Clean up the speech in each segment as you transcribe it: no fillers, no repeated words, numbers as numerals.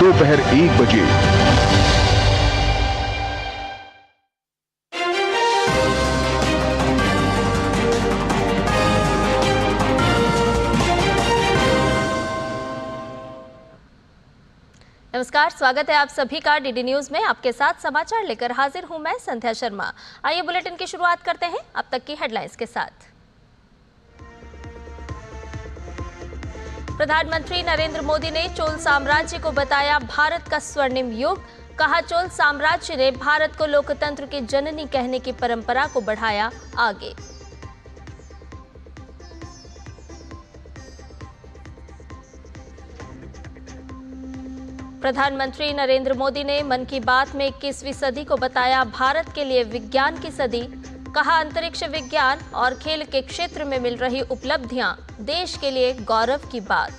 दोपहर 1 बजे। नमस्कार, स्वागत है आप सभी का डीडी न्यूज में। आपके साथ समाचार लेकर हाजिर हूं मैं संध्या शर्मा। आइए बुलेटिन की शुरुआत करते हैं अब तक की हेडलाइंस के साथ। प्रधानमंत्री नरेंद्र मोदी ने चोल साम्राज्य को बताया भारत का स्वर्णिम युग। कहा, चोल साम्राज्य ने भारत को लोकतंत्र की जननी कहने की परंपरा को बढ़ाया आगे। प्रधानमंत्री नरेंद्र मोदी ने मन की बात में 21वीं सदी को बताया भारत के लिए विज्ञान की सदी। कहा, अंतरिक्ष विज्ञान और खेल के क्षेत्र में मिल रही उपलब्धियां देश के लिए गौरव की बात।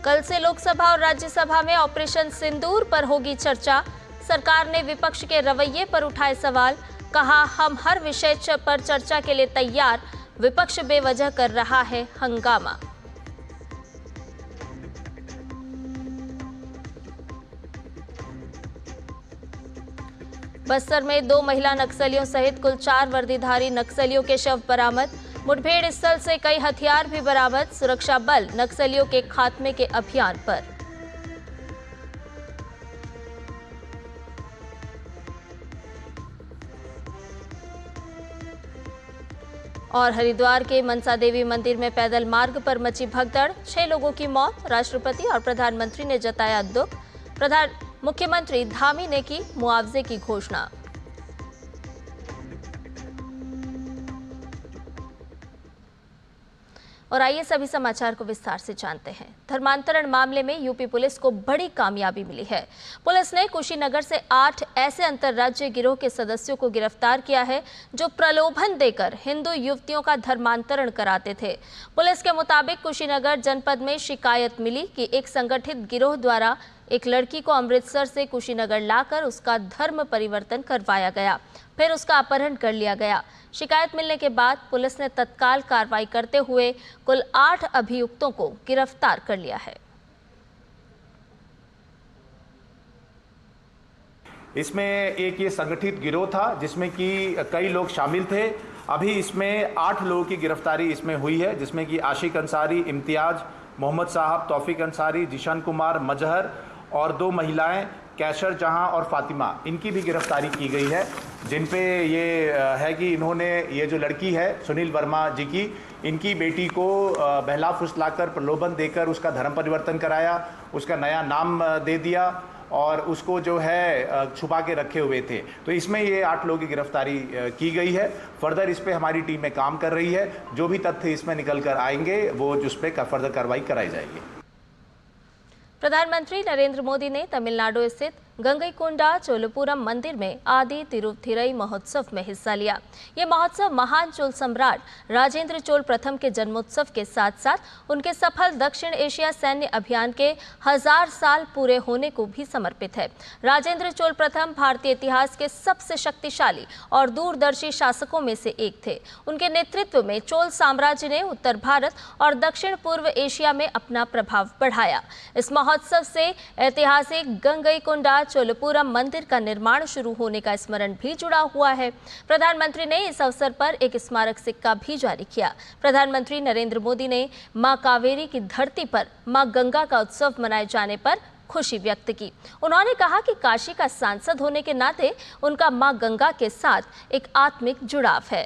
कल से लोकसभा और राज्यसभा में ऑपरेशन सिंदूर पर होगी चर्चा। सरकार ने विपक्ष के रवैये पर उठाए सवाल। कहा, हम हर विषय पर चर्चा के लिए तैयार, विपक्ष बेवजह कर रहा है हंगामा। बस्तर में 2 महिला नक्सलियों सहित कुल 4 वर्दीधारी नक्सलियों के शव बरामद। मुठभेड़ स्थल से कई हथियार भी बरामद। सुरक्षा बल नक्सलियों के खात्मे के अभियान पर। और हरिद्वार के मनसा देवी मंदिर में पैदल मार्ग पर मची भगदड़, 6 लोगों की मौत। राष्ट्रपति और प्रधानमंत्री ने जताया दुख। मुख्यमंत्री धामी ने की मुआवजे की घोषणा। और आइए सभी समाचार को विस्तार से जानते हैं। धर्मांतरण मामले में यूपी पुलिस को बड़ी कामयाबी मिली है। पुलिस ने कुशीनगर से 8 ऐसे अंतर्राज्यीय गिरोह के सदस्यों को गिरफ्तार किया है जो प्रलोभन देकर हिंदू युवतियों का धर्मांतरण कराते थे। पुलिस के मुताबिक कुशीनगर जनपद में शिकायत मिली कि एक संगठित गिरोह द्वारा एक लड़की को अमृतसर से कुशीनगर लाकर उसका धर्म परिवर्तन करवाया गया, फिर उसका अपहरण कर लिया गया। शिकायत मिलने के बाद पुलिस ने तत्काल कार्रवाई करते हुए कुल 8 अभियुक्तों को गिरफ्तार कर लिया है। इसमें एक ये संगठित गिरोह था जिसमें कि कई लोग शामिल थे। अभी इसमें 8 लोगों की गिरफ्तारी इसमें हुई है, जिसमें कि आशिक अंसारी, इम्तियाज, मोहम्मद साहब, तौफीक अंसारी, जिशान कुमार, मजहर और 2 महिलाएं कैशर जहां और फातिमा, इनकी भी गिरफ्तारी की गई है। जिन पे ये है कि इन्होंने ये जो लड़की है सुनील वर्मा जी की, इनकी बेटी को बहला फुसलाकर प्रलोभन देकर उसका धर्म परिवर्तन कराया, उसका नया नाम दे दिया और उसको जो है छुपा के रखे हुए थे। तो इसमें ये 8 लोगों की गिरफ्तारी की गई है। फर्दर इस पे हमारी टीम में काम कर रही है। जो भी तथ्य इसमें निकल कर आएंगे वो उस पर फर्दर कार्रवाई कराई जाएगी। प्रधानमंत्री नरेंद्र मोदी ने तमिलनाडु स्थित गंगईकोंडा चोलपुरम मंदिर में आदि तिरुथिरई महोत्सव में हिस्सा लिया। ये महोत्सव महान चोल सम्राट राजेंद्र चोल प्रथम के जन्मोत्सव के साथ साथ उनके सफल दक्षिण एशिया सैन्य अभियान के 1000 साल पूरे होने को भी समर्पित है। राजेंद्र चोल प्रथम भारतीय इतिहास के सबसे शक्तिशाली और दूरदर्शी शासकों में से एक थे। उनके नेतृत्व में चोल साम्राज्य ने उत्तर भारत और दक्षिण पूर्व एशिया में अपना प्रभाव बढ़ाया। इस महोत्सव से ऐतिहासिक गंगईकोंडा चोलपुरम मंदिर का निर्माण शुरू होने का स्मरण भी जुड़ा हुआ है। प्रधानमंत्री ने इस अवसर पर एक स्मारक सिक्का भी जारी किया। प्रधानमंत्री नरेंद्र मोदी ने मां कावेरी की धरती पर मां गंगा का उत्सव मनाए जाने पर खुशी व्यक्त की। उन्होंने कहा कि काशी का सांसद होने के नाते उनका मां गंगा के साथ एक आत्मिक जुड़ाव है।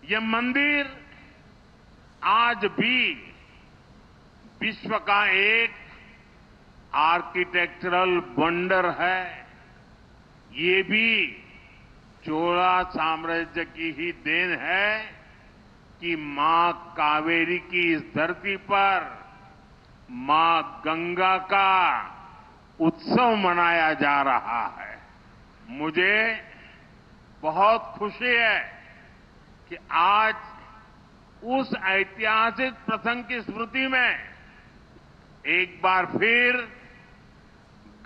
यह मंदिर आज भी विश्व का एक आर्किटेक्चरल वंडर है। ये भी चोला साम्राज्य की ही देन है कि मां कावेरी की इस धरती पर मां गंगा का उत्सव मनाया जा रहा है। मुझे बहुत खुशी है कि आज उस ऐतिहासिक प्रसंग की स्मृति में एक बार फिर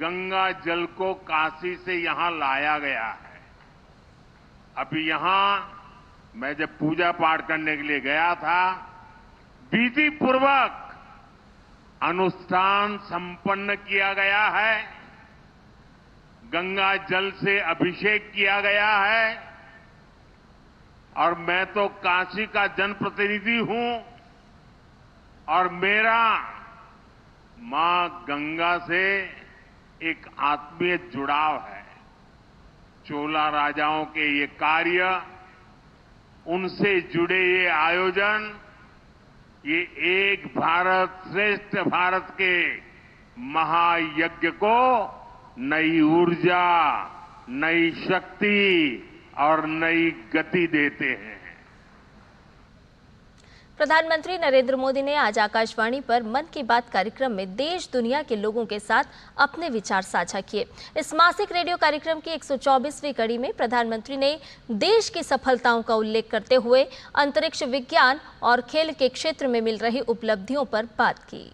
गंगा जल को काशी से यहां लाया गया है। अभी यहां मैं जब पूजा पाठ करने के लिए गया था, विधि पूर्वक अनुष्ठान संपन्न किया गया है, गंगा जल से अभिषेक किया गया है और मैं तो काशी का जनप्रतिनिधि हूं और मेरा मां गंगा से एक आत्मीय जुड़ाव है। चोला राजाओं के ये कार्य, उनसे जुड़े ये आयोजन, ये एक भारत श्रेष्ठ भारत के महायज्ञ को नई ऊर्जा, नई शक्ति और नई गति देते हैं। प्रधानमंत्री नरेंद्र मोदी ने आज आकाशवाणी पर मन की बात कार्यक्रम में देश दुनिया के लोगों के साथ अपने विचार साझा किए। इस मासिक रेडियो कार्यक्रम की 124वीं कड़ी में प्रधानमंत्री ने देश की सफलताओं का उल्लेख करते हुए अंतरिक्ष विज्ञान और खेल के क्षेत्र में मिल रही उपलब्धियों पर बात की।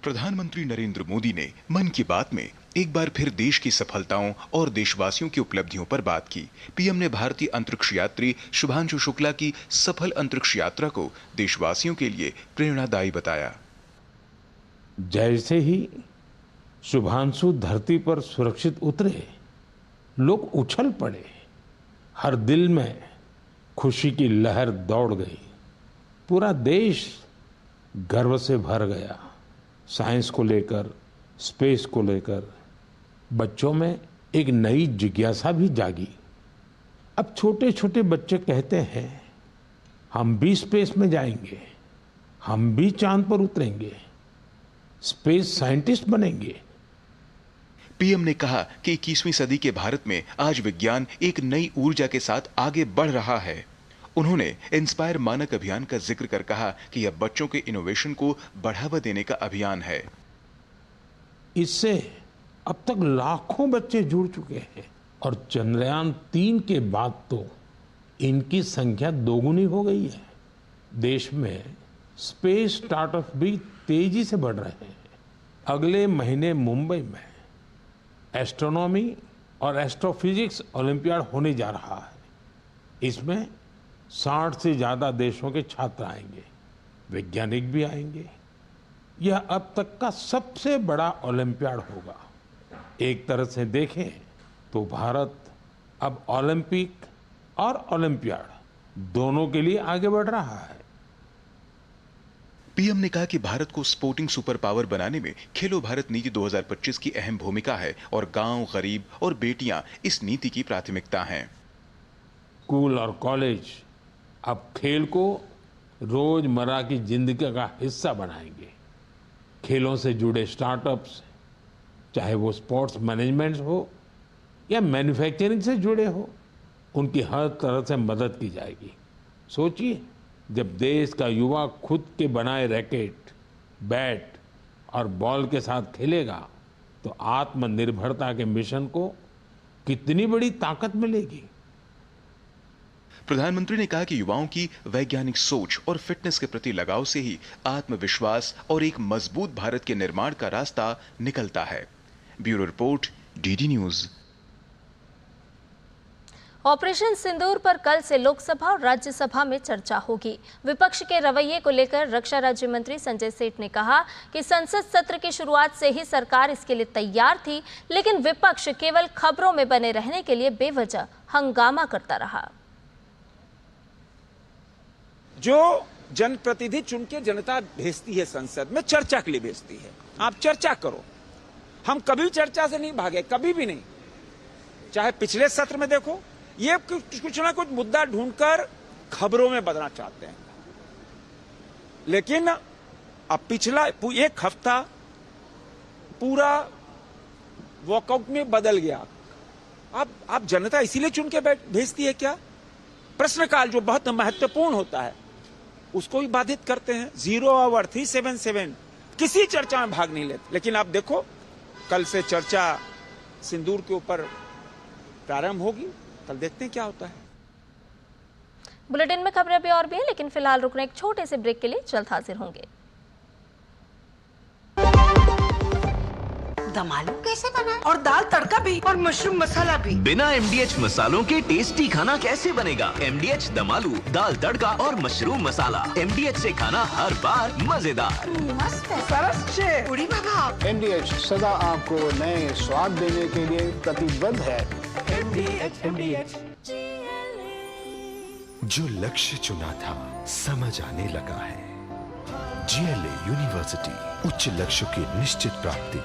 प्रधानमंत्री नरेंद्र मोदी ने मन की बात में एक बार फिर देश की सफलताओं और देशवासियों की उपलब्धियों पर बात की। पीएम ने भारतीय अंतरिक्ष यात्री शुभांशु शुक्ला की सफल अंतरिक्ष यात्रा को देशवासियों के लिए प्रेरणादायी बताया। जैसे ही शुभांशु धरती पर सुरक्षित उतरे, लोग उछल पड़े। हर दिल में खुशी की लहर दौड़ गई। पूरा देश गर्व से भर गया। साइंस को लेकर, स्पेस को लेकर बच्चों में एक नई जिज्ञासा भी जागी। अब छोटे छोटे बच्चे कहते हैं, हम भी स्पेस में जाएंगे, हम भी चांद पर उतरेंगे, स्पेस साइंटिस्ट बनेंगे। पीएम ने कहा कि 21वीं सदी के भारत में आज विज्ञान एक नई ऊर्जा के साथ आगे बढ़ रहा है। उन्होंने इंस्पायर मानक अभियान का जिक्र कर कहा कि यह बच्चों के इनोवेशन को बढ़ावा देने का अभियान है। इससे अब तक लाखों बच्चे जुड़ चुके हैं और चंद्रयान 3 के बाद तो इनकी संख्या दोगुनी हो गई है। देश में स्पेस स्टार्टअप भी तेजी से बढ़ रहे हैं। अगले महीने मुंबई में एस्ट्रोनॉमी और एस्ट्रोफिजिक्स ओलंपियाड होने जा रहा है। इसमें 60 से ज्यादा देशों के छात्र आएंगे, वैज्ञानिक भी आएंगे। यह अब तक का सबसे बड़ा ओलंपियाड होगा। एक तरह से देखें तो भारत अब ओलंपिक और ओलंपियाड दोनों के लिए आगे बढ़ रहा है। पीएम ने कहा कि भारत को स्पोर्टिंग सुपर पावर बनाने में खेलो भारत नीति 2025 की अहम भूमिका है और गांव, गरीब और बेटियां इस नीति की प्राथमिकता हैं। स्कूल और कॉलेज अब खेल को रोजमर्रा की जिंदगी का हिस्सा बनाएंगे। खेलों से जुड़े स्टार्टअप्स, चाहे वो स्पोर्ट्स मैनेजमेंट हो या मैन्युफैक्चरिंग से जुड़े हो, उनकी हर तरह से मदद की जाएगी। सोचिए, जब देश का युवा खुद के बनाए रैकेट, बैट और बॉल के साथ खेलेगा तो आत्मनिर्भरता के मिशन को कितनी बड़ी ताकत मिलेगी। प्रधानमंत्री ने कहा कि युवाओं की वैज्ञानिक सोच और फिटनेस के प्रति लगाव से ही आत्मविश्वास और एक मजबूत भारत के निर्माण का रास्ता निकलता है। Bureau report, DD news. Operation Sindoor पर कल से लोकसभा और राज्यसभा में चर्चा होगी। विपक्ष के रवैये को लेकर रक्षा राज्य मंत्री संजय सेठ ने कहा कि संसद सत्र की शुरुआत से ही सरकार इसके लिए तैयार थी, लेकिन विपक्ष केवल खबरों में बने रहने के लिए बेवजह हंगामा करता रहा। जो जनप्रतिनिधि चुन के जनता भेजती है संसद में, चर्चा के लिए भेजती है। आप चर्चा करो। हम कभी चर्चा से नहीं भागे, कभी भी नहीं। चाहे पिछले सत्र में देखो, ये कुछ ना कुछ मुद्दा ढूंढकर खबरों में बदलना चाहते हैं, लेकिन अब पिछला एक हफ्ता पूरा वॉकआउट में बदल गया। अब जनता इसीलिए चुन के भेजती है क्या? प्रश्नकाल जो बहुत महत्वपूर्ण होता है उसको भी बाधित करते हैं। 0 आवर 377 किसी चर्चा में भाग नहीं लेते। लेकिन आप देखो, कल से चर्चा सिंदूर के ऊपर प्रारंभ होगी। कल देखते हैं क्या होता है। बुलेटिन में खबरें अभी और भी हैं, लेकिन फिलहाल रुकने एक छोटे से ब्रेक के लिए जल्द हाजिर होंगे। दम आलू कैसे बनाए? और दाल तड़का भी और मशरूम मसाला भी। बिना MDH मसालों के टेस्टी खाना कैसे बनेगा? MDH दम आलू, दाल तड़का और मशरूम मसाला। MDH से खाना हर बार मजेदार। मस्त है। सरस शेफ। उड़ी बाबा। MDH सदा आपको नए स्वाद देने के लिए प्रतिबद्ध है। MDH। जो लक्ष्य चुना था समझ आने लगा है। GLA यूनिवर्सिटी, उच्च लक्ष्य की निश्चित प्राप्ति।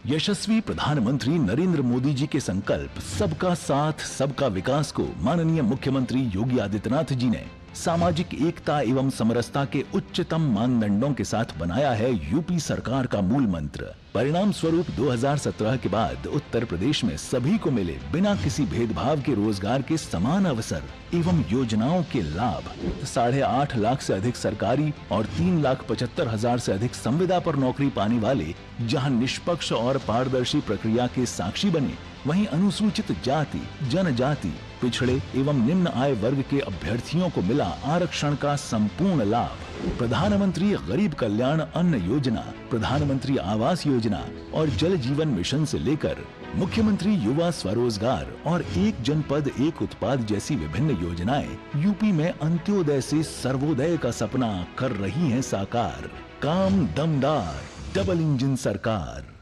यशस्वी प्रधानमंत्री नरेंद्र मोदी जी के संकल्प सबका साथ सबका विकास को माननीय मुख्यमंत्री योगी आदित्यनाथ जी ने सामाजिक एकता एवं समरसता के उच्चतम मानदंडों के साथ बनाया है यूपी सरकार का मूल मंत्र। परिणाम स्वरूप 2017 के बाद उत्तर प्रदेश में सभी को मिले बिना किसी भेदभाव के रोजगार के समान अवसर एवं योजनाओं के लाभ। 8.5 लाख से अधिक सरकारी और 3,75,000 से अधिक संविदा पर नौकरी पाने वाले जहां निष्पक्ष और पारदर्शी प्रक्रिया के साक्षी बने, वहीं अनुसूचित जाति, जनजाति, पिछड़े एवं निम्न आय वर्ग के अभ्यर्थियों को मिला आरक्षण का संपूर्ण लाभ। प्रधानमंत्री गरीब कल्याण अन्न योजना, प्रधानमंत्री आवास योजना और जल जीवन मिशन से लेकर मुख्यमंत्री युवा स्वरोजगार और एक जनपद एक उत्पाद जैसी विभिन्न योजनाएं यूपी में अंत्योदय से सर्वोदय का सपना कर रही हैं साकार। काम दमदार, डबल इंजन सरकार।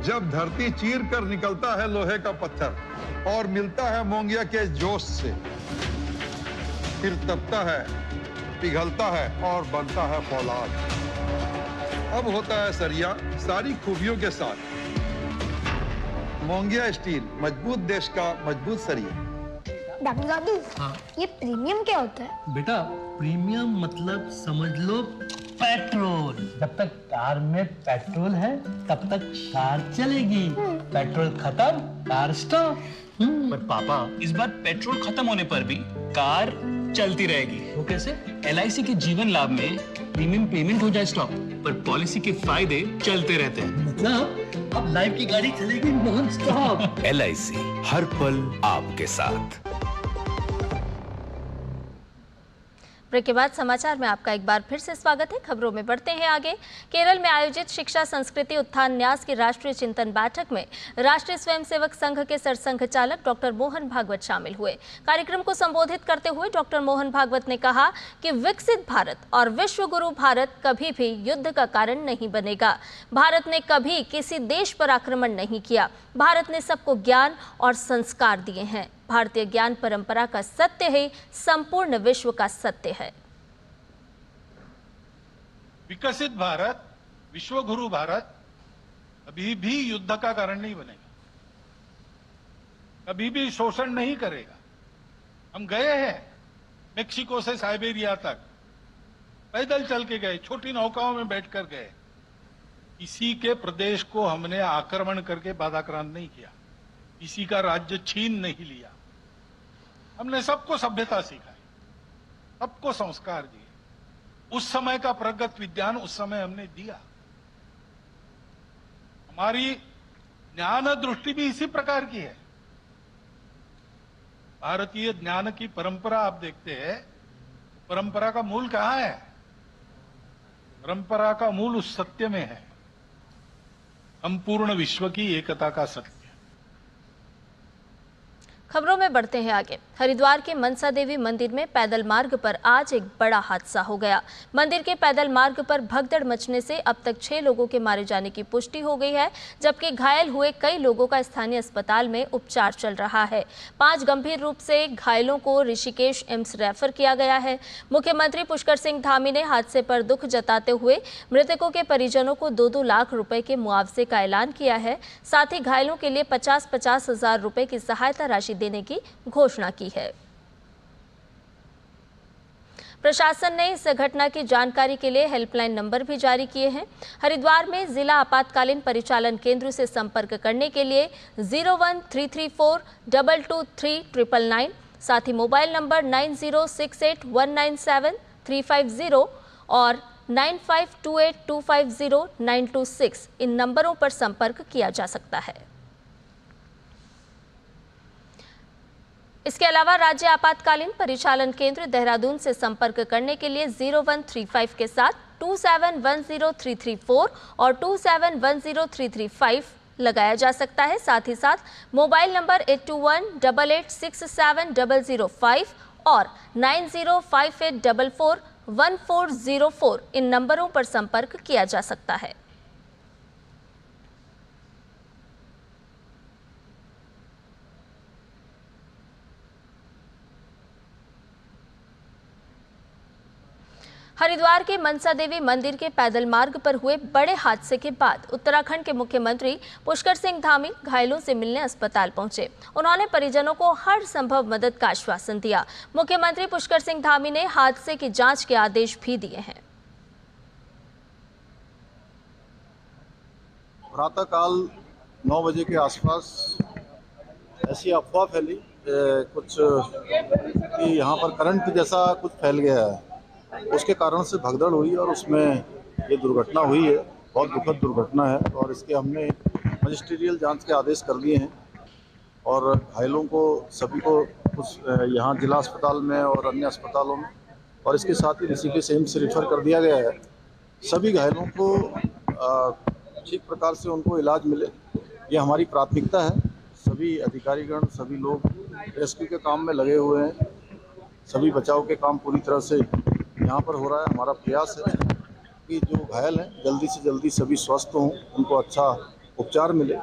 जब धरती चीर कर निकलता है लोहे का पत्थर और मिलता है मोंगिया के जोश से, फिर तपता है, पिघलता है और बनता है फौलाद। अब होता है सरिया सारी खूबियों के साथ। मोंगिया स्टील, मजबूत देश का मजबूत सरिया। दादू, ये प्रीमियम क्या होता है? बेटा प्रीमियम मतलब समझ लो पेट्रोल। जब तक कार में पेट्रोल है तब तक कार चलेगी, पेट्रोल खत्म कार स्टॉप। पर पापा इस बार पेट्रोल खत्म होने पर भी कार चलती रहेगी। वो कैसे? LIC के जीवन लाभ में प्रीमियम पेमेंट हो जाए स्टॉप, पर पॉलिसी के फायदे चलते रहते हैं। मतलब अब लाइफ की गाड़ी चलेगी नॉन स्टॉप। LIC हर पल आपके साथ। ब्रेक के बाद समाचार में आपका एक बार फिर से स्वागत है। खबरों में बढ़ते हैं आगे। केरल में आयोजित शिक्षा संस्कृति उत्थान न्यास की राष्ट्रीय चिंतन बैठक में राष्ट्रीय स्वयंसेवक संघ के सरसंघ चालक डॉक्टर मोहन भागवत शामिल हुए। कार्यक्रम को संबोधित करते हुए डॉक्टर मोहन भागवत ने कहा कि विकसित भारत और विश्व गुरु भारत कभी भी युद्ध का कारण नहीं बनेगा। भारत ने कभी किसी देश पर आक्रमण नहीं किया। भारत ने सबको ज्ञान और संस्कार दिए हैं। भारतीय ज्ञान परंपरा का सत्य ही संपूर्ण विश्व का सत्य है। विकसित भारत, विश्व गुरु भारत कभी भी युद्ध का कारण नहीं बनेगा, कभी भी शोषण नहीं करेगा। हम गए हैं मेक्सिको से साइबेरिया तक, पैदल चल के गए, छोटी नौकाओं में बैठकर गए। किसी के प्रदेश को हमने आक्रमण करके बाधाक्रांत नहीं किया, किसी का राज्य छीन नहीं लिया। हमने सबको सभ्यता सिखाई, सबको संस्कार दिए। उस समय का प्रगत विज्ञान उस समय हमने दिया। हमारी ज्ञान दृष्टि भी इसी प्रकार की है। भारतीय ज्ञान की परंपरा आप देखते हैं, परंपरा का मूल कहां है? परंपरा का मूल उस सत्य में है, संपूर्ण विश्व की एकता का सत्य। खबरों में बढ़ते हैं आगे। हरिद्वार के मनसा देवी मंदिर में पैदल मार्ग पर आज एक बड़ा हादसा हो गया। मंदिर के पैदल मार्ग पर भगदड़ मचने से अब तक 6 लोगों के मारे जाने की पुष्टि हो गई है, जबकि घायल हुए कई लोगों का स्थानीय अस्पताल में उपचार चल रहा है। 5 गंभीर रूप से घायलों को ऋषिकेश एम्स रेफर किया गया है। मुख्यमंत्री पुष्कर सिंह धामी ने हादसे पर दुख जताते हुए मृतकों के परिजनों को 2-2 लाख रुपए के मुआवजे का ऐलान किया है। साथ ही घायलों के लिए 50-50 हजार रुपए की सहायता राशि देने की घोषणा की है। प्रशासन ने इस घटना की जानकारी के लिए हेल्पलाइन नंबर भी जारी किए हैं। हरिद्वार में जिला आपातकालीन परिचालन केंद्र से संपर्क करने के लिए 01334223999, साथ ही मोबाइल नंबर 9068197350 और 9528250926 इन नंबरों पर संपर्क किया जा सकता है। इसके अलावा राज्य आपातकालीन परिचालन केंद्र देहरादून से संपर्क करने के लिए 0135 के साथ 27103334 और 27103335 लगाया जा सकता है। साथ ही साथ मोबाइल नंबर 8218867005 और 9058441404 इन नंबरों पर संपर्क किया जा सकता है। हरिद्वार के मनसा देवी मंदिर के पैदल मार्ग पर हुए बड़े हादसे के बाद उत्तराखंड के मुख्यमंत्री पुष्कर सिंह धामी घायलों से मिलने अस्पताल पहुंचे। उन्होंने परिजनों को हर संभव मदद का आश्वासन दिया। मुख्यमंत्री पुष्कर सिंह धामी ने हादसे की जांच के आदेश भी दिए हैं। प्रातःकाल 9 बजे के आसपास ऐसी अफवाह फैली कुछ कि यहाँ पर करंट जैसा कुछ फैल गया है, उसके कारण से भगदड़ हुई और उसमें ये दुर्घटना हुई है। बहुत दुखद दुर्घटना है और इसके हमने मजिस्ट्रियल जांच के आदेश कर दिए हैं और घायलों को सभी को कुछ यहाँ जिला अस्पताल में और अन्य अस्पतालों में और इसके साथ ही ऋषिकेश एम्स से रेफर कर दिया गया है। सभी घायलों को ठीक प्रकार से उनको इलाज मिले, ये हमारी प्राथमिकता है। सभी अधिकारीगण, सभी लोग रेस्क्यू के काम में लगे हुए हैं। सभी बचाव के काम पूरी तरह से यहाँ पर हो रहा है। हमारा प्रयास है कि जो घायल हैं जल्दी से जल्दी सभी स्वस्थ हों, उनको अच्छा उपचार मिले।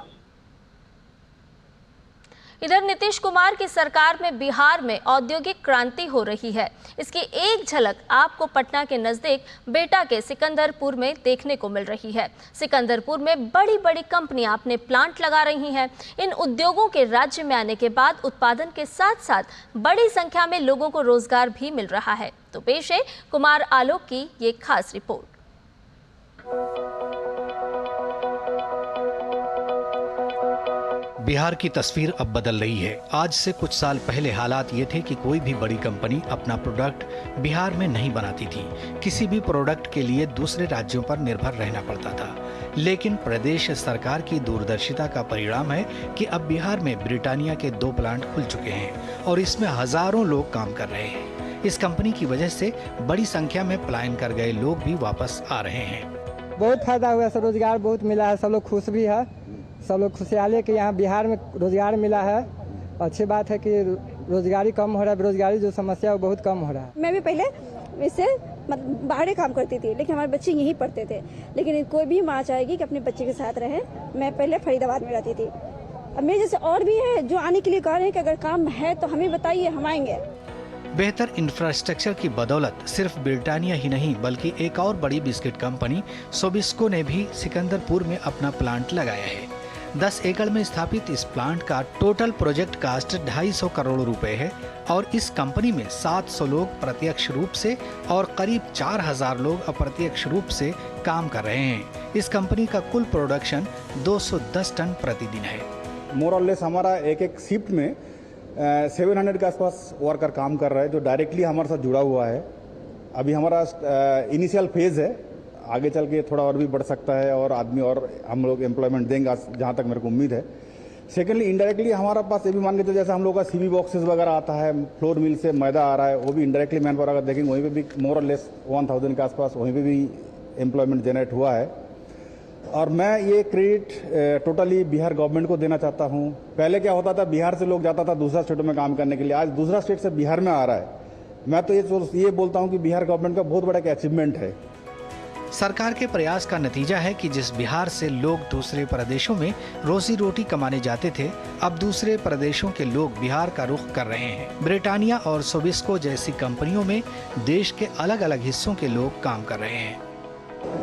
इधर नीतीश कुमार की सरकार में बिहार में औद्योगिक क्रांति हो रही है। इसकी एक झलक आपको पटना के नजदीक बेटा के सिकंदरपुर में देखने को मिल रही है। सिकंदरपुर में बड़ी बड़ी कंपनियां अपने प्लांट लगा रही हैं। इन उद्योगों के राज्य में आने के बाद उत्पादन के साथ साथ बड़ी संख्या में लोगों को रोजगार भी मिल रहा है। तो पेश है कुमार आलोक की ये खास रिपोर्ट। बिहार की तस्वीर अब बदल रही है। आज से कुछ साल पहले हालात ये थे कि कोई भी बड़ी कंपनी अपना प्रोडक्ट बिहार में नहीं बनाती थी। किसी भी प्रोडक्ट के लिए दूसरे राज्यों पर निर्भर रहना पड़ता था। लेकिन प्रदेश सरकार की दूरदर्शिता का परिणाम है कि अब बिहार में ब्रिटानिया के 2 प्लांट खुल चुके हैं और इसमें हजारों लोग काम कर रहे हैं। इस कंपनी की वजह से बड़ी संख्या में पलायन कर गए लोग भी वापस आ रहे हैं। बहुत फायदा हुआ, रोजगार बहुत मिला है, सब लोग खुश भी है। सब लोग खुशहाल है कि यहाँ बिहार में रोजगार मिला है। अच्छी बात है कि रोजगारी कम हो रहा है, बेरोजगारी जो समस्या है वो बहुत कम हो रहा है। मैं भी पहले वैसे बाहर काम करती थी, लेकिन हमारे बच्चे यहीं पढ़ते थे। लेकिन कोई भी माँ चाहेगी कि अपने बच्चे के साथ रहे। मैं पहले फरीदाबाद में रहती थी। अब मेरे जैसे और भी है जो आने के लिए कह रहे हैं कि अगर काम है तो हमें बताइए, हम आएंगे। बेहतर इंफ्रास्ट्रक्चर की बदौलत सिर्फ ब्रिटानिया ही नहीं बल्कि एक और बड़ी बिस्किट कंपनी सोबिस्को ने भी सिकंदरपुर में अपना प्लांट लगाया है। 10 एकड़ में स्थापित इस प्लांट का टोटल प्रोजेक्ट कास्ट 250 करोड़ रुपए है और इस कंपनी में 700 लोग प्रत्यक्ष रूप से और करीब 4000 लोग अप्रत्यक्ष रूप से काम कर रहे हैं। इस कंपनी का कुल प्रोडक्शन 210 टन प्रतिदिन है। मोर और लेस हमारा एक शिफ्ट में 700 के आसपास वर्कर काम कर रहा है जो डायरेक्टली हमारे साथ जुड़ा हुआ है। अभी हमारा इनिशियल फेज है, आगे चल के थोड़ा और भी बढ़ सकता है और आदमी और हम लोग एम्प्लॉयमेंट देंगे, जहाँ तक मेरे को उम्मीद है। सेकेंडली इंडायरेक्टली हमारा पास ये भी मान के चलो जैसे हम लोग का सीबी बॉक्सेस वगैरह आता है, फ्लोर मिल से मैदा आ रहा है, वो भी इंडायरेक्टली मैन पावर अगर देखेंगे वहीं पे भी मोर और लेस 1000 के आसपास वहीं पे भी एम्प्लॉयमेंट जनरेट हुआ है। और मैं ये क्रेडिट टोटली बिहार गवर्नमेंट को देना चाहता हूँ। पहले क्या होता था, बिहार से लोग जाता था दूसरा स्टेट में काम करने के लिए, आज दूसरा स्टेट से बिहार में आ रहा है। मैं तो ये बोलता हूँ कि बिहार गवर्नमेंट का बहुत बड़ा एक अचीवमेंट है। सरकार के प्रयास का नतीजा है कि जिस बिहार से लोग दूसरे प्रदेशों में रोजी रोटी कमाने जाते थे, अब दूसरे प्रदेशों के लोग बिहार का रुख कर रहे हैं। ब्रिटानिया और सोबिस्को जैसी कंपनियों में देश के अलग अलग हिस्सों के लोग काम कर रहे हैं।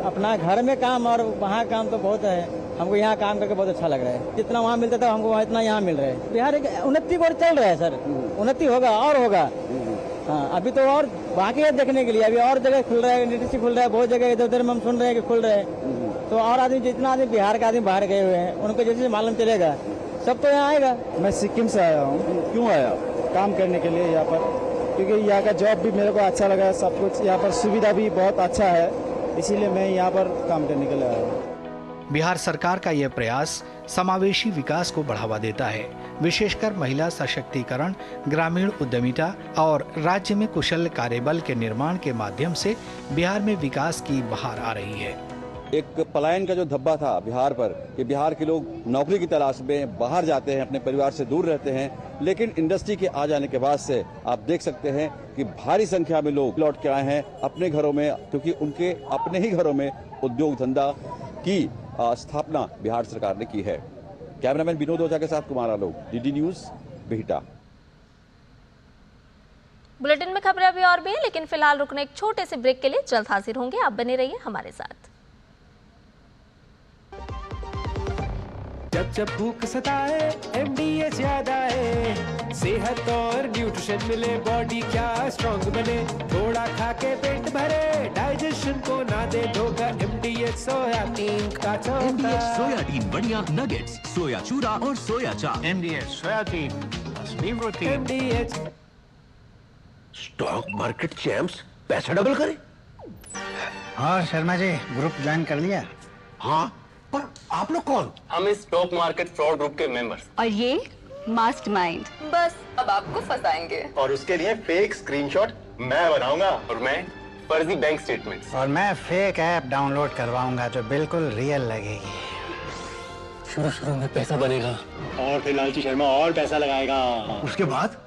अपना घर में काम और वहाँ काम तो बहुत है। हमको यहाँ काम करके बहुत अच्छा लग रहा है। जितना वहाँ मिलता था हमको इतना यहाँ मिल रहा है। बिहार एक उन्नति की ओर चल रहा है सर, उन्नति होगा और होगा। हाँ, अभी तो और बाकी है देखने के लिए। अभी और जगह खुल रहा है, यूनिवर्सिटी खुल रहा है, बहुत जगह इधर उधर में हम सुन रहे हैं कि खुल रहे हैं। तो और आदमी जितना आदमी बिहार का आदमी बाहर गए हुए हैं उनको जैसे मालूम चलेगा सब तो यहाँ आएगा। मैं सिक्किम से आया हूँ। क्यों आया? काम करने के लिए यहाँ पर, क्योंकि यहाँ का जॉब भी मेरे को अच्छा लगा, सब कुछ यहाँ पर सुविधा भी बहुत अच्छा है, इसीलिए मैं यहाँ पर काम करने के लिए आया हूँ। बिहार सरकार का यह प्रयास समावेशी विकास को बढ़ावा देता है, विशेषकर महिला सशक्तिकरण, ग्रामीण उद्यमिता और राज्य में कुशल कार्यबल के निर्माण के माध्यम से बिहार में विकास की बहार आ रही है। एक पलायन का जो धब्बा था बिहार पर, कि बिहार के लोग नौकरी की तलाश में बाहर जाते हैं, अपने परिवार से दूर रहते हैं, लेकिन इंडस्ट्री के आ जाने के बाद से आप देख सकते हैं कि भारी संख्या में लोग लौट के आए हैं अपने घरों में, क्योंकि उनके अपने ही घरों में उद्योग धंधा की स्थापना बिहार सरकार ने की है। कैमरामैन विनोद ओझा के साथ Kumar Alok, DD news, Bihta. Bulletin में खबरें अभी और भी हैं, लेकिन फिलहाल रुकने एक छोटे से ब्रेक के लिए जल्द हाजिर होंगे। आप बने रहिए हमारे साथ। जब जब भूख सताए MDH याद आए, सेहत और न्यूट्रिशन मिले, बॉडी क्या स्ट्रॉन्ग बने, थोड़ा खा के पेट भरे, डाइजेशन को ना दे धोखा, MDH सोयाबीन का चोखा। MDH सोयाबीन बढ़िया नगेट्स, सोया चूरा और सोया चाप। MDH सोयाबीन असली protein. MDH। Stock market champs पैसा डबल करे। और शर्मा जी ग्रुप ज्वाइन कर लिया? हाँ, पर आप लोग कौन? हम इस स्टॉक मार्केट फ्रॉड ग्रुप के मेंबर्स। और ये मास्टरमाइंड। बस अब आपको फंसाएंगे। और उसके लिए फेक स्क्रीनशॉट मैं बनाऊंगा। और मैं फर्जी बैंक स्टेटमेंट्स। और मैं फेक ऐप डाउनलोड करवाऊंगा जो बिल्कुल रियल लगेगी। शुरू शुरू में पैसा बनेगा और फिर लालची शर्मा और पैसा लगाएगा। उसके बाद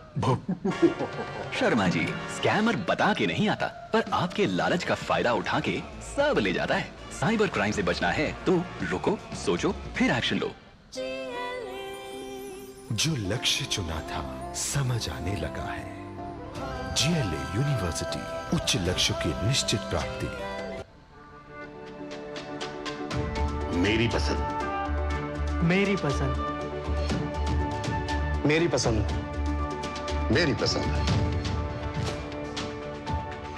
शर्मा जी स्कैमर बता के नहीं आता, पर आपके लालच का फायदा उठा के सब ले जाता है। साइबर क्राइम से बचना है तो रुको, सोचो, फिर एक्शन लो। जो लक्ष्य चुना था समझ आने लगा है। GLA यूनिवर्सिटी, उच्च लक्ष्यों की निश्चित प्राप्ति। मेरी पसंद, मेरी पसंद, मेरी पसंद, मेरी पसंद,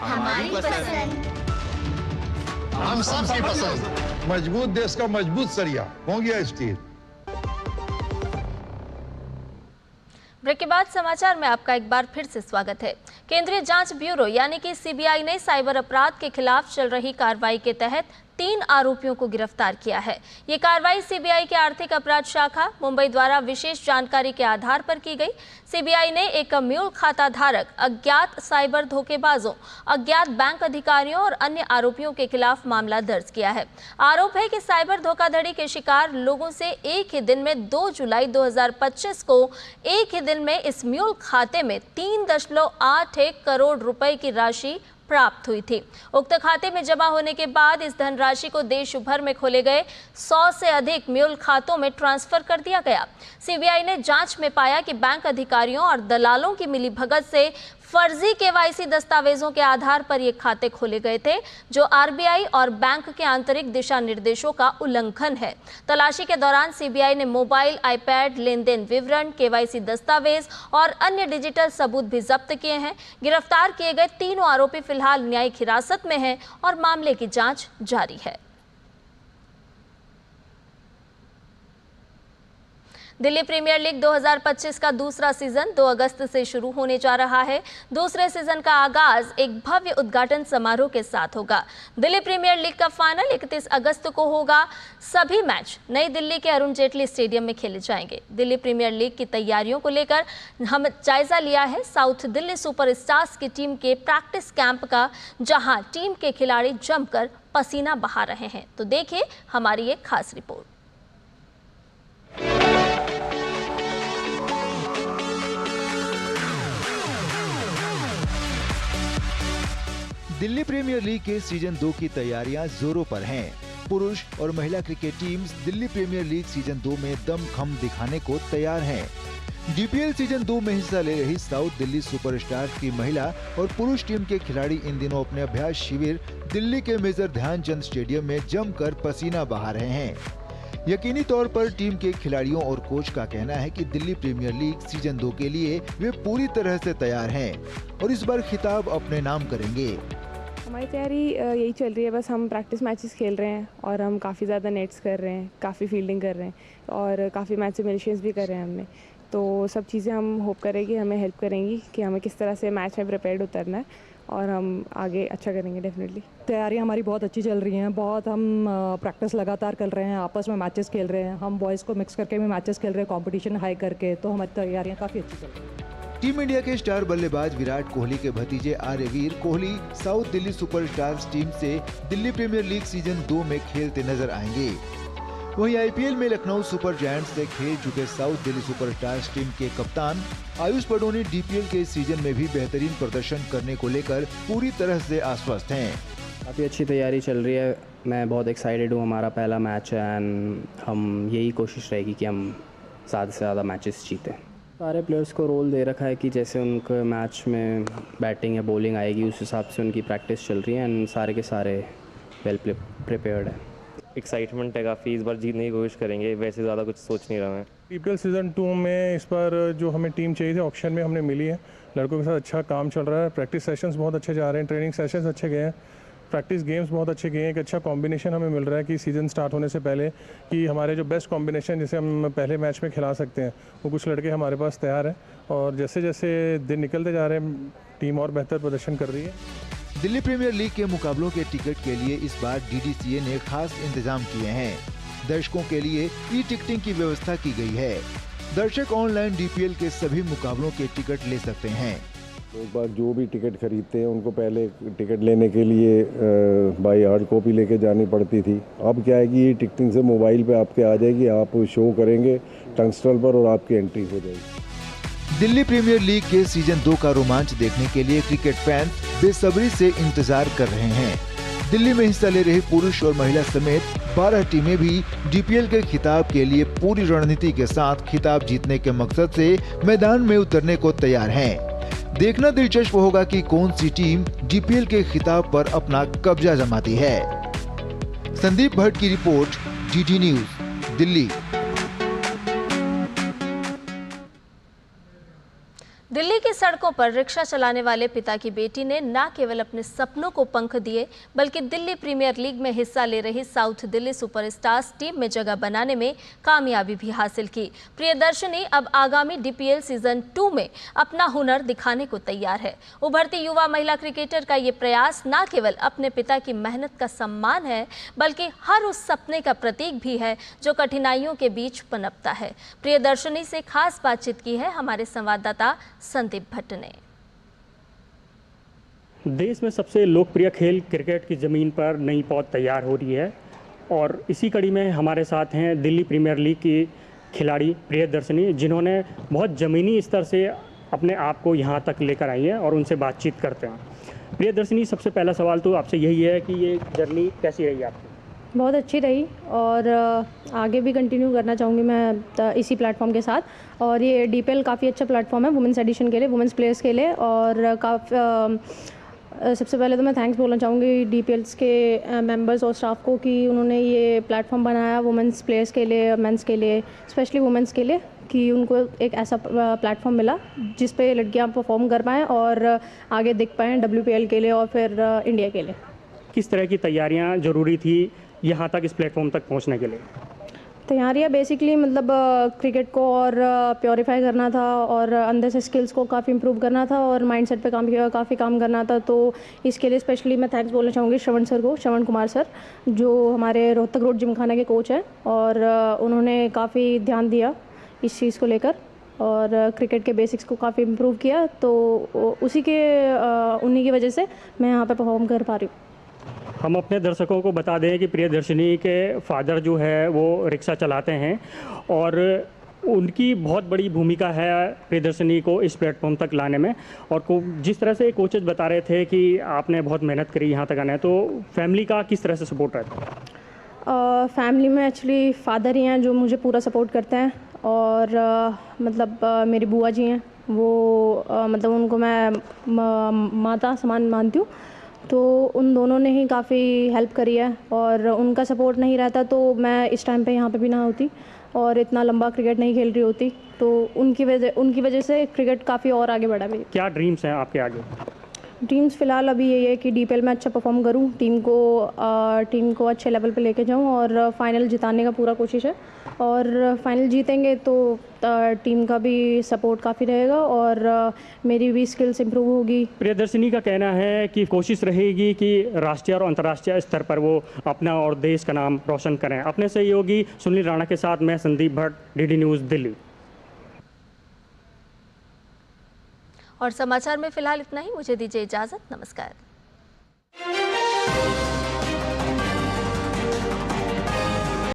हमारी पसंद, हम सबकी पसंद। मजबूत देश का मजबूत सरिया मोंगिया स्टील। ब्रेक के बाद समाचार में आपका एक बार फिर से स्वागत है। केंद्रीय जांच ब्यूरो यानी कि CBI ने साइबर अपराध के खिलाफ चल रही कार्रवाई के तहत 3 आरोपियों को गिरफ्तार किया है। ये कार्रवाई CBI के आर्थिक अपराध शाखा मुंबई द्वारा विशेष जानकारी के आधार पर की गई। CBI ने एक म्यूल खाता धारक, अज्ञात साइबर धोखेबाजों, अज्ञात बैंक अधिकारियों और अन्य आरोपियों के खिलाफ मामला दर्ज किया है। आरोप है कि साइबर धोखाधड़ी के शिकार लोगों से एक ही दिन में 2 जुलाई 2025 को एक ही दिन में इस म्यूल खाते में 3.81 करोड़ रुपए की राशि प्राप्त हुई थी। उक्त खाते में जमा होने के बाद इस धनराशि को देश भर में खोले गए 100 से अधिक म्यूल खातों में ट्रांसफर कर दिया गया। CBI ने जांच में पाया कि बैंक अधिकारियों और दलालों की मिलीभगत से फर्जी KYC दस्तावेजों के आधार पर ये खाते खोले गए थे, जो RBI और बैंक के आंतरिक दिशा निर्देशों का उल्लंघन है। तलाशी के दौरान CBI ने मोबाइल, iPad, लेन देन विवरण, KYC दस्तावेज और अन्य डिजिटल सबूत भी जब्त किए हैं। गिरफ्तार किए गए तीनों आरोपी फिलहाल न्यायिक हिरासत में हैं और मामले की जांच जारी है। दिल्ली प्रीमियर लीग 2025 का दूसरा सीजन 2 अगस्त से शुरू होने जा रहा है। दूसरे सीजन का आगाज एक भव्य उद्घाटन समारोह के साथ होगा। दिल्ली प्रीमियर लीग का फाइनल 31 अगस्त को होगा। सभी मैच नई दिल्ली के अरुण जेटली स्टेडियम में खेले जाएंगे। दिल्ली प्रीमियर लीग की तैयारियों को लेकर हम जायजा लिया है साउथ दिल्ली सुपरस्टार्स की टीम के प्रैक्टिस कैंप का, जहां टीम के खिलाड़ी जमकर पसीना बहा रहे हैं। तो देखिए हमारी एक खास रिपोर्ट। दिल्ली प्रीमियर लीग के सीजन 2 की तैयारियां जोरों पर हैं। पुरुष और महिला cricket teams Delhi premier league season 2 में दमखम दिखाने को तैयार हैं। DPL सीजन 2 में हिस्सा ले रही साउथ दिल्ली सुपरस्टार्स की महिला और पुरुष टीम के खिलाड़ी इन दिनों अपने अभ्यास शिविर दिल्ली के मेजर ध्यानचंद स्टेडियम में जमकर पसीना बहा रहे हैं। यकीनी तौर पर टीम के खिलाड़ियों और कोच का कहना है कि दिल्ली प्रीमियर लीग सीजन 2 के लिए वे पूरी तरह से तैयार हैं और इस बार खिताब अपने नाम करेंगे। हमारी तैयारी यही चल रही है, बस हम प्रैक्टिस मैचेस खेल रहे हैं और हम काफ़ी ज़्यादा नेट्स कर रहे हैं, काफ़ी फील्डिंग कर रहे हैं और काफ़ी मैच सिमुलेशंस भी कर रहे हैं हमने। तो सब चीज़ें हम होप करें कि हमें हेल्प करेंगी कि हमें किस तरह से मैच में प्रिपेयर्ड उतरना है और हम आगे अच्छा करेंगे डेफिनेटली। तैयारियां हमारी बहुत अच्छी चल रही हैं, बहुत हम प्रैक्टिस लगातार कर रहे हैं, आपस में मैचेस खेल रहे हैं, हम बॉयज़ को मिक्स करके भी मैचेस खेल रहे हैं, कंपटीशन हाई करके, तो हमारी तैयारियां काफ़ी अच्छी चल रही हैं। टीम इंडिया के स्टार बल्लेबाज विराट कोहली के भतीजे Aryaveer Kohli south Delhi superstars team से दिल्ली प्रीमियर लीग सीजन 2 में खेलते नजर आएंगे। वहीं आईपीएल में लखनऊ सुपर जायंट्स से खेल चुके साउथ दिल्ली सुपरस्टार्स टीम के कप्तान आयुष पडोनी डीपीएल के सीजन में भी बेहतरीन प्रदर्शन करने को लेकर पूरी तरह से आश्वस्त हैं। काफ़ी अच्छी तैयारी चल रही है, मैं बहुत एक्साइटेड हूँ। हमारा पहला मैच है एंड हम यही कोशिश रहेगी कि हम ज़्यादा से ज़्यादा मैचेस जीतें। सारे प्लेयर्स को रोल दे रखा है कि जैसे उनके मैच में बैटिंग या बॉलिंग आएगी उस हिसाब से उनकी प्रैक्टिस चल रही है एंड सारे के सारे वेल प्रिपेयर्ड है। एक्साइटमेंट है काफ़ी, इस बार जीतने की कोशिश करेंगे, वैसे ज़्यादा कुछ सोच नहीं रहा मैं। पीपीएल सीज़न 2 में इस बार जो हमें टीम चाहिए थी ऑप्शन में हमने मिली है। लड़कों के साथ अच्छा काम चल रहा है, प्रैक्टिस सेशंस बहुत अच्छे जा रहे हैं, ट्रेनिंग सेशंस अच्छे गए हैं, प्रैक्टिस गेम्स बहुत अच्छे गए हैं। एक अच्छा कॉम्बिनेशन हमें मिल रहा है कि सीज़न स्टार्ट होने से पहले कि हमारे जो बेस्ट कॉम्बिनेशन जिसे हम पहले मैच में खिला सकते हैं वो कुछ लड़के हमारे पास तैयार हैं और जैसे जैसे दिन निकलते जा रहे हैं टीम और बेहतर प्रदर्शन कर रही है। दिल्ली प्रीमियर लीग के मुकाबलों के टिकट के लिए इस बार डीडीसीए ने खास इंतजाम किए हैं। दर्शकों के लिए ई टिकटिंग की व्यवस्था की गई है। दर्शक ऑनलाइन डीपीएल के सभी मुकाबलों के टिकट ले सकते हैं। एक बार जो भी टिकट खरीदते हैं उनको पहले टिकट लेने के लिए बाई हार्ड कॉपी लेके जानी पड़ती थी। अब क्या है कि ये टिकटिंग से मोबाइल पे आपके आ जाएगी, आप शो करेंगे टंगस्टल पर और आपकी एंट्री हो जाएगी। दिल्ली प्रीमियर लीग के सीजन 2 का रोमांच देखने के लिए क्रिकेट फैंस बेसब्री से इंतजार कर रहे हैं। दिल्ली में हिस्सा ले रही पुरुष और महिला समेत 12 टीमें भी डीपीएल के खिताब के लिए पूरी रणनीति के साथ खिताब जीतने के मकसद से मैदान में उतरने को तैयार हैं। देखना दिलचस्प होगा कि कौन सी टीम डीपीएल के खिताब पर अपना कब्जा जमाती है। संदीप भट्ट की report, DD news, Delhi. Delhi की सड़कों पर रिक्शा चलाने वाले पिता की बेटी ने न केवल अपने सपनों को पंख दिए बल्कि दिल्ली प्रीमियर लीग में हिस्सा ले रही साउथ दिल्ली सुपरस्टार्स टीम में जगह बनाने में कामयाबी भी हासिल की। प्रियदर्शनी अब आगामी डीपीएल सीजन 2 में अपना हुनर दिखाने को तैयार है। उभरती युवा महिला क्रिकेटर का ये प्रयास न केवल अपने पिता की मेहनत का सम्मान है बल्कि हर उस सपने का प्रतीक भी है जो कठिनाइयों के बीच पनपता है। प्रियदर्शनी से खास बातचीत की है हमारे संवाददाता संदीप भट्ट ने। देश में सबसे लोकप्रिय खेल क्रिकेट की ज़मीन पर नई पौध तैयार हो रही है और इसी कड़ी में हमारे साथ हैं दिल्ली प्रीमियर लीग की खिलाड़ी प्रियदर्शनी, जिन्होंने बहुत ज़मीनी स्तर से अपने आप को यहाँ तक लेकर आई है और उनसे बातचीत करते हैं। प्रियदर्शनी, सबसे पहला सवाल तो आपसे यही है कि ये जर्नी कैसी रही आपकी? बहुत अच्छी रही और आगे भी कंटिन्यू करना चाहूँगी मैं इसी प्लेटफॉर्म के साथ। और ये डीपीएल काफ़ी अच्छा प्लेटफॉर्म है वुमेंस एडिशन के लिए, वुमेंस प्लेयर्स के लिए। और सबसे पहले तो मैं थैंक्स बोलना चाहूँगी डीपीएल्स के मेंबर्स और स्टाफ को कि उन्होंने ये प्लेटफॉर्म बनाया वुमेंस प्लेयर्स के लिए, मेंस के लिए, स्पेशली वुमेंस के लिए, कि उनको एक ऐसा प्लेटफॉर्म मिला जिस पे लड़कियाँ परफॉर्म कर पाएँ और आगे दिख पाएँ WPL के लिए और फिर इंडिया के लिए। किस तरह की तैयारियाँ ज़रूरी थी यहाँ तक, इस प्लेटफॉर्म तक पहुँचने के लिए? तैयारियाँ बेसिकली मतलब क्रिकेट को और प्योरीफाई करना था और अंदर से स्किल्स को काफ़ी इम्प्रूव करना था और माइंडसेट पे काफ़ी काम करना था। तो इसके लिए स्पेशली मैं थैंक्स बोलना चाहूँगी श्रवण सर को, श्रवण कुमार सर, जो हमारे रोहतक रोड जिमखाना के कोच हैं और उन्होंने काफ़ी ध्यान दिया इस चीज़ को लेकर और क्रिकेट के बेसिक्स को काफ़ी इम्प्रूव किया। तो उन्हीं की वजह से मैं यहाँ पर परफॉर्म कर पा रही हूँ। हम अपने दर्शकों को बता दें कि प्रियदर्शनी के फादर जो है वो रिक्शा चलाते हैं और उनकी बहुत बड़ी भूमिका है प्रियदर्शनी को इस प्लेटफॉर्म तक लाने में। और जिस तरह से कोचेज बता रहे थे कि आपने बहुत मेहनत करी यहाँ तक आना है, तो फैमिली का किस तरह से सपोर्ट रहता है? फैमिली में एक्चुअली फादर ही हैं जो मुझे पूरा सपोर्ट करते हैं और मतलब मेरी बुआ जी हैं वो मतलब उनको मैं माता समान मानती हूँ। तो उन दोनों ने ही काफ़ी हेल्प करी है और उनका सपोर्ट नहीं रहता तो मैं इस टाइम पे यहाँ पे भी ना होती और इतना लंबा क्रिकेट नहीं खेल रही होती। तो उनकी वजह से क्रिकेट काफ़ी और आगे बढ़ा भी। क्या ड्रीम्स हैं आपके आगे? ड्रीम्स फ़िलहाल अभी यही है कि डीपीएल में अच्छा परफॉर्म करूं, टीम को अच्छे लेवल पे लेके जाऊं और फाइनल जिताने का पूरा कोशिश है। और फाइनल जीतेंगे तो टीम का भी सपोर्ट काफ़ी रहेगा और मेरी भी स्किल्स इंप्रूव होगी। प्रियदर्शनी का कहना है कि कोशिश रहेगी कि राष्ट्रीय और अंतर्राष्ट्रीय स्तर पर वो अपना और देश का नाम रोशन करें। अपने सहयोगी सुनील राणा के साथ मैं संदीप भट्ट, डीडी न्यूज़, दिल्ली। और समाचार में फिलहाल इतना ही। मुझे दीजिए इजाजत। नमस्कार।